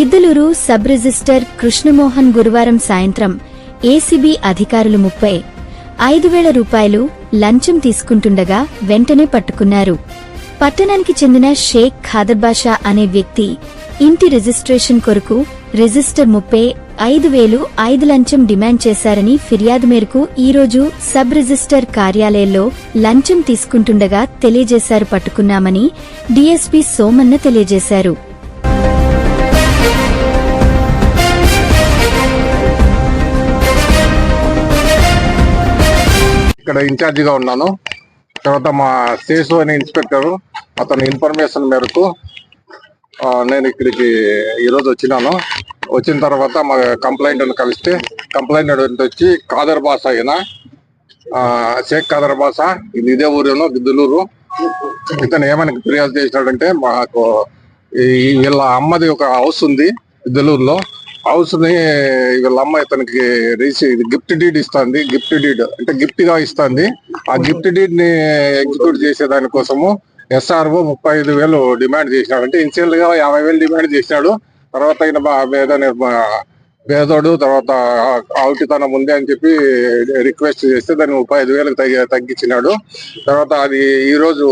Giddalur sub register Krishnamohan గురువారం సాయంత్రం ACB అధికారులు 35,000 రూపాయలు లంచం తీసుకుంటుండగా వెంటనే పట్టుకున్నారు. పట్టణానికి చెందిన షేక్ ఖాదర్బాషా అనే వ్యక్తి ఇంటి రిజిస్ట్రేషన్ కొరకు రిజిస్టర్ 35,000 లంచం డిమాండ్ చేశారని ఫిర్యాదు మేరకు ఈరోజు సబ్ రిజిస్టర్ కార్యాలయంలో లంచం తీసుకుంటుండగా తెలియజేశారు. పట్టుకున్నామని డీఎస్పీ సోమన్న తెలియజేశారు. ఇక్కడ ఇన్ఛార్జిగా ఉన్నాను. తర్వాత మా శేషు అనే ఇన్స్పెక్టర్ అతని ఇన్ఫర్మేషన్ మేరకు నేను ఇక్కడికి ఈరోజు వచ్చినాను. వచ్చిన తర్వాత మా కంప్లైంట్ కలిస్తే కంప్లైంట్ వచ్చి ఖాదర్ బాషా అయినా షేక్ ఖాదర్ బాషా ఇదే ఊరేనో గిద్దలూరు. ఇతను ఏమైనా ఫిర్యాదు చేసినాడంటే మాకు వీళ్ళ అమ్మది ఒక హౌస్ ఉంది గిద్దలూరులో. హౌస్ ని వీళ్ళ అమ్మ ఇతనికి గిఫ్ట్ డీడ్ ఇస్తుంది. గిఫ్ట్ డీడ్ అంటే గిఫ్ట్ గా ఇస్తుంది. ఆ గిఫ్ట్ డీడ్ ని ఎగ్జిక్యూట్ చేసే దానికోసము SRO 35,000 డిమాండ్ చేసినాడు. అంటే ఇనిషియల్ గా 50,000 డిమాండ్ చేసినాడు. తర్వాత పేదోడు తర్వాత ఆవుటితనం ఉంది అని చెప్పి రిక్వెస్ట్ చేస్తే దాన్ని 35,000 తగ్గించినాడు. తర్వాత అది ఈ రోజు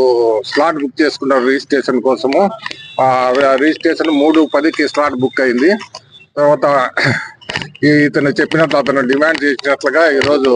స్లాట్ బుక్ చేసుకున్నాడు రిజిస్ట్రేషన్ కోసము. రిజిస్ట్రేషన్ 3:10కి స్లాట్ బుక్ అయింది. తర్వాత ఇతను చెప్పినట్లు అతను డిమాండ్ చేసినట్లుగా ఈరోజు